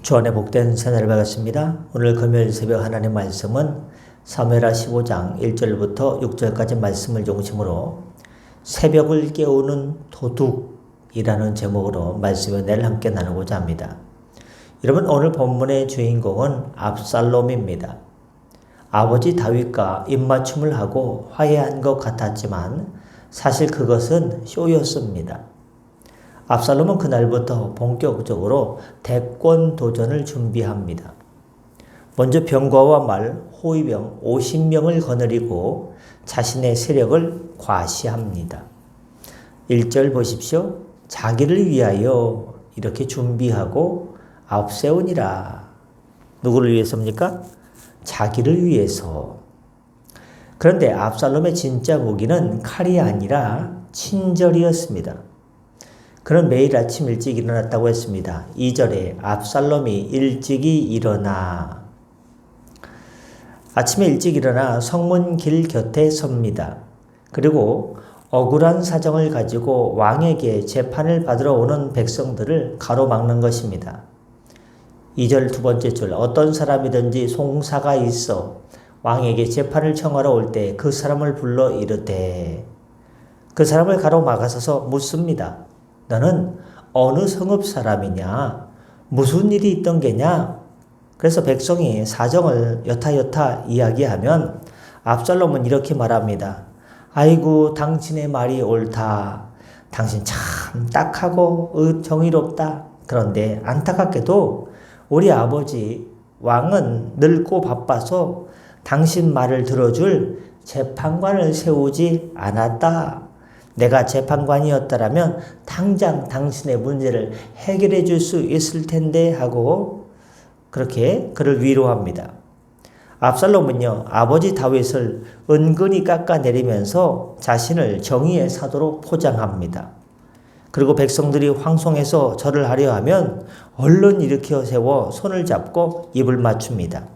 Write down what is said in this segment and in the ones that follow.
주 안에 복된 새날을 밝았습니다. 오늘 금요일 새벽 하나님 말씀은 사무엘하 15장 1절부터 6절까지 말씀을 중심으로 새벽을 깨우는 도둑이라는 제목으로 말씀의 은혜를 함께 나누고자 합니다. 여러분, 오늘 본문의 주인공은 압살롬입니다. 아버지 다윗과 입맞춤을 하고 화해한 것 같았지만 사실 그것은 쇼였습니다. 압살롬은 그날부터 본격적으로 대권 도전을 준비합니다. 먼저 병거와 말, 호위병 50명을 거느리고 자신의 세력을 과시합니다. 1절 보십시오. 자기를 위하여 이렇게 준비하고 앞세우니라. 누구를 위해서입니까? 자기를 위해서. 그런데 압살롬의 진짜 무기는 칼이 아니라 친절이었습니다. 그는 매일 아침 일찍 일어났다고 했습니다. 2절에 압살롬이 일찍이 일어나. 아침에 일찍 일어나 성문 길 곁에 섭니다. 그리고 억울한 사정을 가지고 왕에게 재판을 받으러 오는 백성들을 가로막는 것입니다. 2절 두 번째 줄, 어떤 사람이든지 송사가 있어 왕에게 재판을 청하러 올 때 그 사람을 불러 이르되, 그 사람을 가로막아서서 묻습니다. 너는 어느 성읍 사람이냐? 무슨 일이 있던 게냐? 그래서 백성이 사정을 여타여타 이야기하면 압살롬은 이렇게 말합니다. 아이고, 당신의 말이 옳다. 당신 참 딱하고 정의롭다. 그런데 안타깝게도 우리 아버지 왕은 늙고 바빠서 당신 말을 들어줄 재판관을 세우지 않았다. 내가 재판관이었다라면 당장 당신의 문제를 해결해 줄 수 있을 텐데 하고 그렇게 그를 위로합니다. 압살롬은요, 아버지 다윗을 은근히 깎아내리면서 자신을 정의의 사도로 포장합니다. 그리고 백성들이 황송해서 절을 하려 하면 얼른 일으켜 세워 손을 잡고 입을 맞춥니다.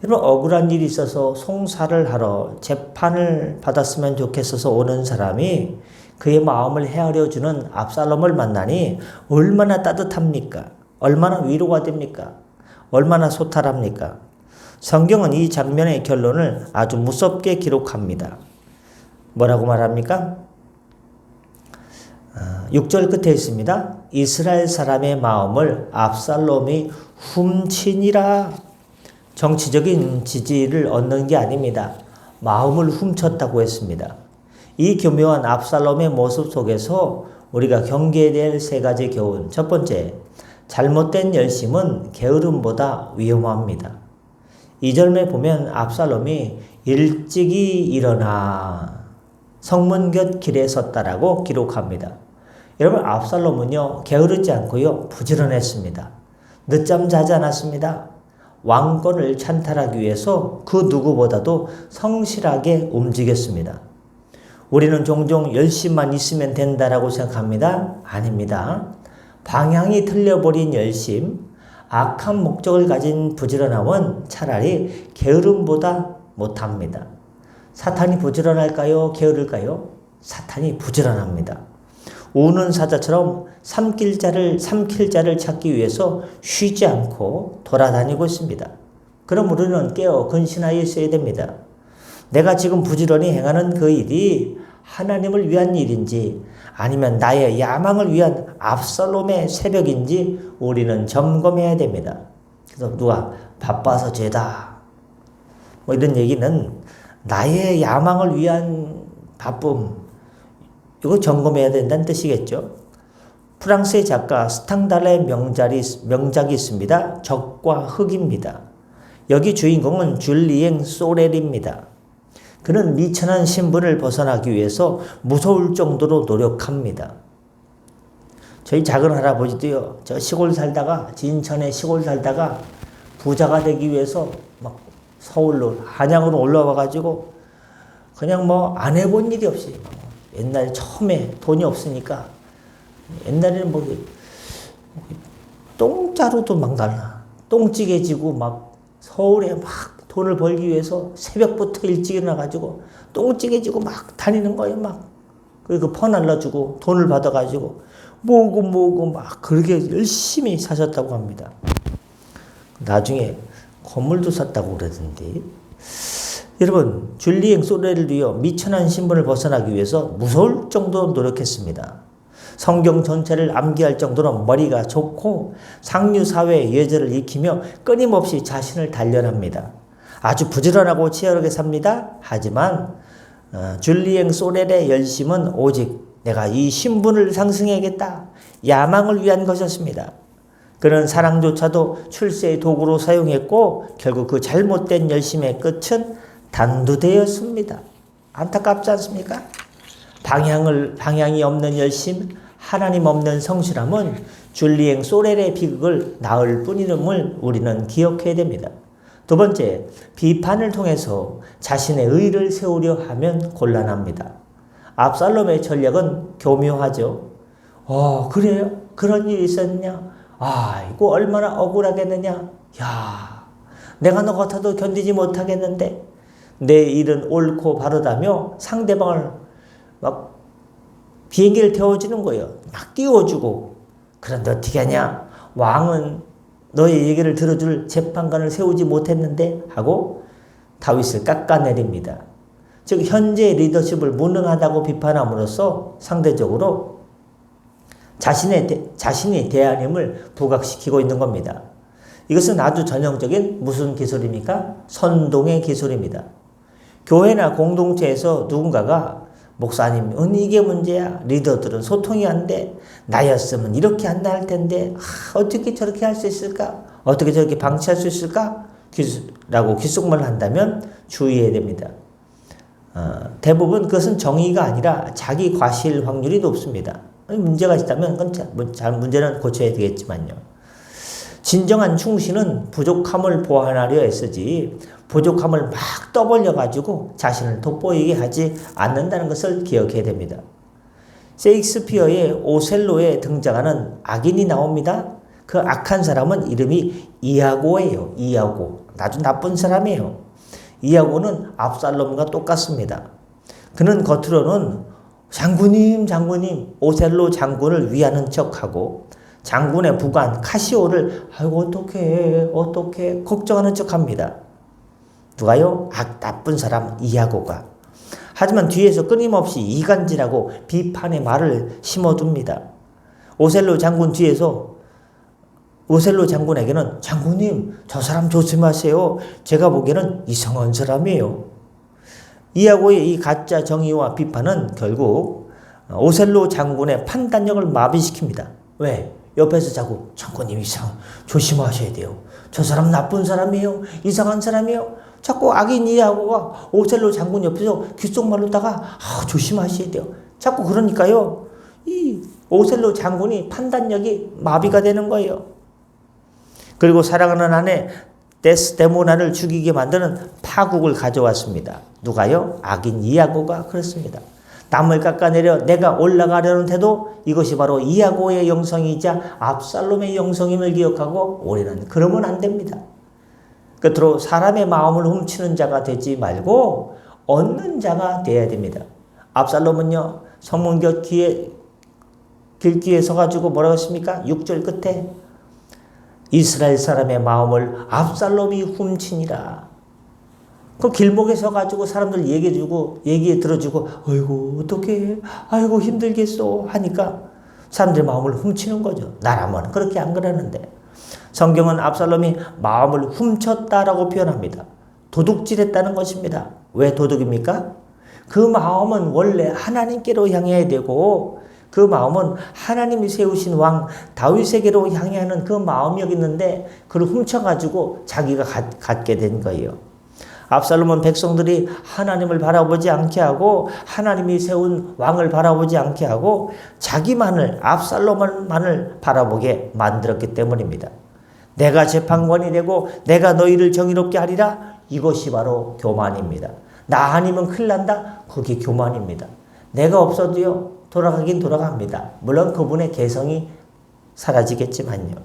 여러분, 억울한 일이 있어서 송사를 하러 재판을 받았으면 좋겠어서 오는 사람이 그의 마음을 헤아려주는 압살롬을 만나니 얼마나 따뜻합니까? 얼마나 위로가 됩니까? 얼마나 소탈합니까? 성경은 이 장면의 결론을 아주 무섭게 기록합니다. 뭐라고 말합니까? 6절 끝에 있습니다. 이스라엘 사람의 마음을 압살롬이 훔치니라. 정치적인 지지를 얻는 게 아닙니다. 마음을 훔쳤다고 했습니다. 이 교묘한 압살롬의 모습 속에서 우리가 경계해야 될 세 가지 교훈. 첫 번째, 잘못된 열심은 게으름보다 위험합니다. 2절에 보면 압살롬이 일찍이 일어나 성문 곁 길에 섰다라고 기록합니다. 여러분, 압살롬은요, 게으르지 않고요, 부지런했습니다. 늦잠 자지 않았습니다. 왕권을 찬탈하기 위해서 그 누구보다도 성실하게 움직였습니다. 우리는 종종 열심만 있으면 된다라고 생각합니다. 아닙니다. 방향이 틀려버린 열심, 악한 목적을 가진 부지런함은 차라리 게으름보다 못합니다. 사탄이 부지런할까요? 게으를까요? 사탄이 부지런합니다. 우는 사자처럼 삼킬 자를 찾기 위해서 쉬지 않고 돌아다니고 있습니다. 그럼 우리는 깨어 근신하여 있어야 됩니다. 내가 지금 부지런히 행하는 그 일이 하나님을 위한 일인지 아니면 나의 야망을 위한 압살롬의 새벽인지 우리는 점검해야 됩니다. 그래서 누가 바빠서 죄다 뭐 이런 얘기는 나의 야망을 위한 바쁨, 이거 점검해야 된다는 뜻이겠죠. 프랑스의 작가 스탕달의 명작이 있습니다. 적과 흑입니다. 여기 주인공은 줄리엥 소렐입니다. 그는 미천한 신분을 벗어나기 위해서 무서울 정도로 노력합니다. 저희 작은 할아버지도요, 저 시골 살다가, 진천에 시골 살다가 부자가 되기 위해서 막 서울로, 한양으로 올라와가지고 그냥 뭐 안 해본 일이 없이 옛날에 처음에 돈이 없으니까 옛날에는 뭐 똥자루도 막 날라, 똥찌개 지고 막 서울에 막 돈을 벌기 위해서 새벽부터 일찍 일어나가지고 똥찌개 지고 막 다니는 거예요. 막 그리고 퍼 날라주고 돈을 받아가지고 모으고 막 그렇게 열심히 사셨다고 합니다. 나중에 건물도 샀다고 그러던데. 여러분, 줄리앵 소레를 위해 미천한 신분을 벗어나기 위해서 무서울 정도로 노력했습니다. 성경 전체를 암기할 정도로 머리가 좋고 상류사회의 예절을 익히며 끊임없이 자신을 단련합니다. 아주 부지런하고 치열하게 삽니다. 하지만 줄리앵 소렐의 열심은 오직 내가 이 신분을 상승해야겠다, 야망을 위한 것이었습니다. 그는 사랑조차도 출세의 도구로 사용했고 결국 그 잘못된 열심의 끝은 단두대였습니다. 안타깝지 않습니까? 방향이 없는 열심, 하나님 없는 성실함은 줄리앵 소렐의 비극을 낳을 뿐임을 우리는 기억해야 됩니다. 두 번째, 비판을 통해서 자신의 의를 세우려 하면 곤란합니다. 압살롬의 전략은 교묘하죠. 그래요? 그런 일이 있었냐? 이거 얼마나 억울하겠느냐? 야, 내가 너 같아도 견디지 못하겠는데. 내 일은 옳고 바르다며 상대방을 막 비행기를 태워주는 거예요. 막 띄워주고. 그런데 어떻게 하냐? 왕은 너의 얘기를 들어줄 재판관을 세우지 못했는데 하고 다윗을 깎아내립니다. 즉 현재의 리더십을 무능하다고 비판함으로써 상대적으로 자신의 대안임을 부각시키고 있는 겁니다. 이것은 아주 전형적인 무슨 기술입니까? 선동의 기술입니다. 교회나 공동체에서 누군가가 목사님, 이게 문제야. 리더들은 소통이 안 돼. 나였으면 이렇게 안 나을 텐데 어떻게 저렇게 할 수 있을까? 어떻게 저렇게 방치할 수 있을까? 라고 귓속말을 한다면 주의해야 됩니다. 대부분 그것은 정의가 아니라 자기 과실 확률이 높습니다. 문제가 있다면 문제는 고쳐야 되겠지만요. 진정한 충신은 부족함을 보완하려 애쓰지 부족함을 막 떠벌려가지고 자신을 돋보이게 하지 않는다는 것을 기억해야 됩니다. 셰익스피어의 오셀로에 등장하는 악인이 나옵니다. 그 악한 사람은 이름이 이아고예요. 이아고. 아주 나쁜 사람이에요. 이아고는 압살롬과 똑같습니다. 그는 겉으로는 장군님, 오셀로 장군을 위하는 척하고 장군의 부관 카시오를 어떡해 걱정하는 척합니다. 누가요? 나쁜 사람 이아고가. 하지만 뒤에서 끊임없이 이간질하고 비판의 말을 심어둡니다. 오셀로 장군 뒤에서 오셀로 장군에게는 장군님, 저 사람 조심하세요. 제가 보기에는 이상한 사람이에요. 이아고의 이 가짜 정의와 비판은 결국 오셀로 장군의 판단력을 마비시킵니다. 왜? 옆에서 자꾸 장군님 조심하셔야 돼요. 저 사람 나쁜 사람이에요. 이상한 사람이에요. 자꾸 악인 이아고가 오셀로 장군 옆에서 귓속말로다가 조심하셔야 돼요. 자꾸 그러니까요. 이 오셀로 장군이 판단력이 마비가 되는 거예요. 그리고 사랑하는 아내 데스데모나를 죽이게 만드는 파국을 가져왔습니다. 누가요? 악인 이아고가 그렇습니다. 남을 깎아내려 내가 올라가려는 태도, 이것이 바로 이아고의 영성이자 압살롬의 영성임을 기억하고 우리는 그러면 안 됩니다. 끝으로 사람의 마음을 훔치는 자가 되지 말고 얻는 자가 되어야 됩니다. 압살롬은요, 성문 길귀에 서가지고 뭐라고 했습니까? 6절 끝에 이스라엘 사람의 마음을 압살롬이 훔치니라. 그 길목에 서가지고 사람들 얘기해 들어주고, 아이고, 어떡해. 아이고, 힘들겠어. 하니까 사람들의 마음을 훔치는 거죠. 나라면 그렇게 안 그러는데. 성경은 압살롬이 마음을 훔쳤다라고 표현합니다. 도둑질했다는 것입니다. 왜 도둑입니까? 그 마음은 원래 하나님께로 향해야 되고, 그 마음은 하나님이 세우신 왕 다윗에게로 향하는 그 마음이 여기 있는데 그걸 훔쳐가지고 자기가 갖게 된 거예요. 압살롬은 백성들이 하나님을 바라보지 않게 하고 하나님이 세운 왕을 바라보지 않게 하고 자기만을 압살롬만을 바라보게 만들었기 때문입니다. 내가 재판관이 되고 내가 너희를 정의롭게 하리라. 이것이 바로 교만입니다. 나 아니면 큰일 난다. 그게 교만입니다. 내가 없어도요. 돌아가긴 돌아갑니다. 물론 그분의 개성이 사라지겠지만요.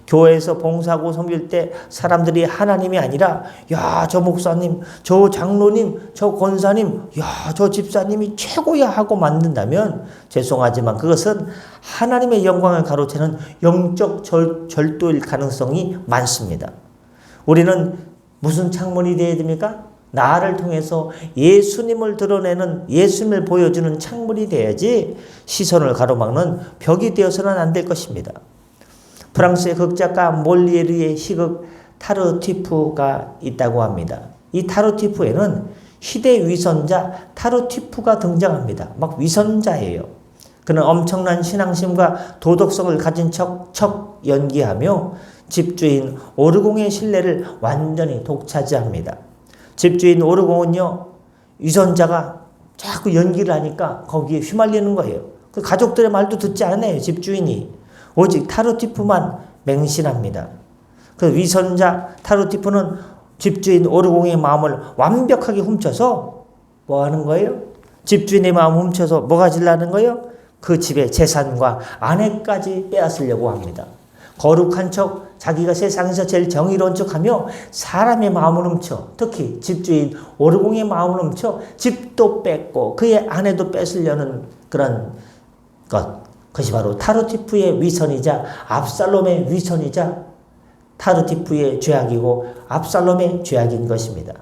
교회에서 봉사하고 섬길 때 사람들이 하나님이 아니라 야, 저 목사님, 저 장로님, 저 권사님, 야, 저 집사님이 최고야 하고 만든다면 죄송하지만 그것은 하나님의 영광을 가로채는 영적 절도일 가능성이 많습니다. 우리는 무슨 창문이 되어야 됩니까? 나를 통해서 예수님을 드러내는, 예수님을 보여주는 창문이 돼야지 시선을 가로막는 벽이 되어서는 안 될 것입니다. 프랑스의 극작가 몰리에르의 희극 타르티프가 있다고 합니다. 이 타르티프에는 시대 위선자 타르티프가 등장합니다. 막 위선자예요. 그는 엄청난 신앙심과 도덕성을 가진 척 연기하며 집주인 오르공의 신뢰를 완전히 독차지합니다. 집주인 오르공은요, 위선자가 자꾸 연기를 하니까 거기에 휘말리는 거예요. 그 가족들의 말도 듣지 않아요, 집주인이. 오직 타르티프만 맹신합니다. 그 위선자 타르티프는 집주인 오르공의 마음을 완벽하게 훔쳐서 뭐 하는 거예요? 집주인의 마음을 훔쳐서 뭐 가지려는 거예요? 그 집의 재산과 아내까지 빼앗으려고 합니다. 거룩한 척, 자기가 세상에서 제일 정의로운 척하며 사람의 마음을 훔쳐, 특히 집주인 오르공의 마음을 훔쳐 집도 뺏고 그의 아내도 뺏으려는 그런 것. 그것이 바로 타르티프의 위선이자 압살롬의 위선이자 타르티프의 죄악이고 압살롬의 죄악인 것입니다.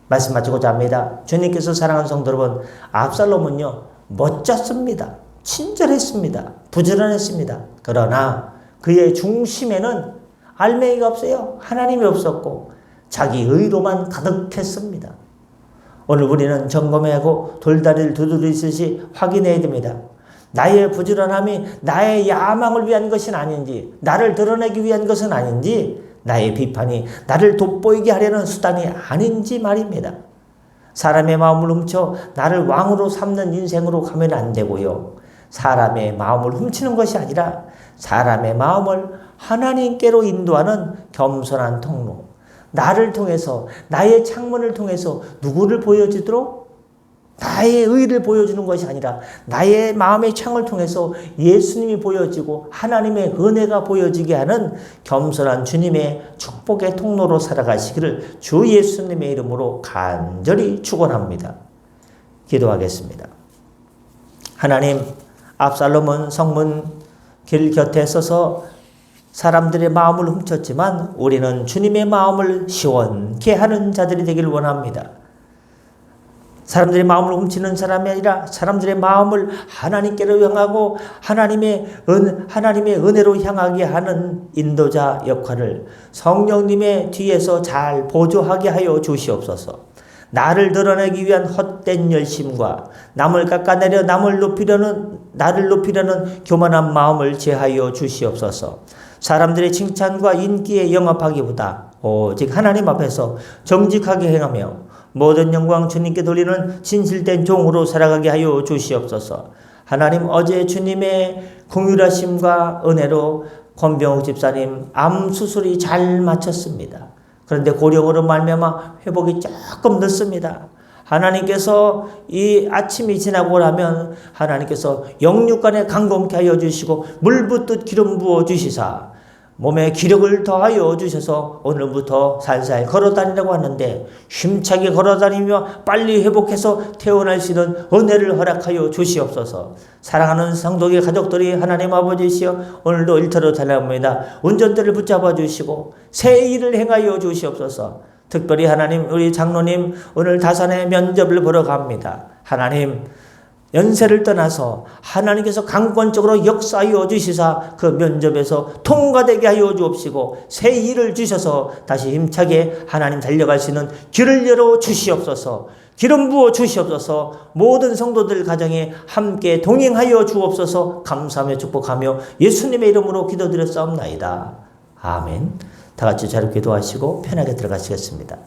말씀 마치고자 합니다. 주님께서 사랑하는 성도 여러분, 압살롬은요, 멋졌습니다. 친절했습니다. 부지런했습니다. 그러나 그의 중심에는 알맹이가 없어요. 하나님이 없었고 자기 의로만 가득했습니다. 오늘 우리는 점검하고 돌다리를 두드리듯이 확인해야 됩니다. 나의 부지런함이 나의 야망을 위한 것은 아닌지, 나를 드러내기 위한 것은 아닌지, 나의 비판이 나를 돋보이게 하려는 수단이 아닌지 말입니다. 사람의 마음을 훔쳐 나를 왕으로 삼는 인생으로 가면 안 되고요. 사람의 마음을 훔치는 것이 아니라 사람의 마음을 하나님께로 인도하는 겸손한 통로. 나를 통해서, 나의 창문을 통해서 누구를 보여주도록? 나의 의를 보여주는 것이 아니라 나의 마음의 창을 통해서 예수님이 보여지고 하나님의 은혜가 보여지게 하는 겸손한 주님의 축복의 통로로 살아가시기를 주 예수님의 이름으로 간절히 축원합니다. 기도하겠습니다. 하나님, 압살롬은 성문 길 곁에 서서 사람들의 마음을 훔쳤지만 우리는 주님의 마음을 시원케 하는 자들이 되기를 원합니다. 사람들의 마음을 훔치는 사람이 아니라 사람들의 마음을 하나님께로 향하고 하나님의 은혜로 향하게 하는 인도자 역할을 성령님의 뒤에서 잘 보조하게 하여 주시옵소서. 나를 드러내기 위한 헛된 열심과 남을 깎아내려 나를 높이려는 교만한 마음을 제하여 주시옵소서. 사람들의 칭찬과 인기에 영합하기보다 오직 하나님 앞에서 정직하게 행하며 모든 영광 주님께 돌리는 진실된 종으로 살아가게 하여 주시옵소서. 하나님, 어제 주님의 긍휼하심과 은혜로 권병욱 집사님 암 수술이 잘 마쳤습니다. 그런데 고령으로 말미암아 회복이 조금 늦습니다. 하나님께서 이 아침이 지나고 나면 하나님께서 영육간에 강건케 하여 주시고 물 붓듯 기름 부어 주시사 몸에 기력을 더하여 주셔서 오늘부터 살살 걸어다니라고 하는데 힘차게 걸어다니며 빨리 회복해서 퇴원할 수 있는 은혜를 허락하여 주시옵소서. 사랑하는 성도의 가족들이 하나님 아버지시여 오늘도 일터로 달려옵니다. 운전대를 붙잡아 주시고 새 일을 행하여 주시옵소서. 특별히 하나님, 우리 장로님 오늘 다산의 면접을 보러 갑니다. 하나님, 연세를 떠나서 하나님께서 강권적으로 역사하여 주시사 그 면접에서 통과되게 하여 주옵시고 새 일을 주셔서 다시 힘차게 하나님 달려갈 수 있는 길을 열어 주시옵소서. 기름 부어 주시옵소서. 모든 성도들 가정에 함께 동행하여 주옵소서. 감사하며 축복하며 예수님의 이름으로 기도드렸사옵나이다. 아멘. 다 같이 자유 기도하시고 편하게 들어가시겠습니다.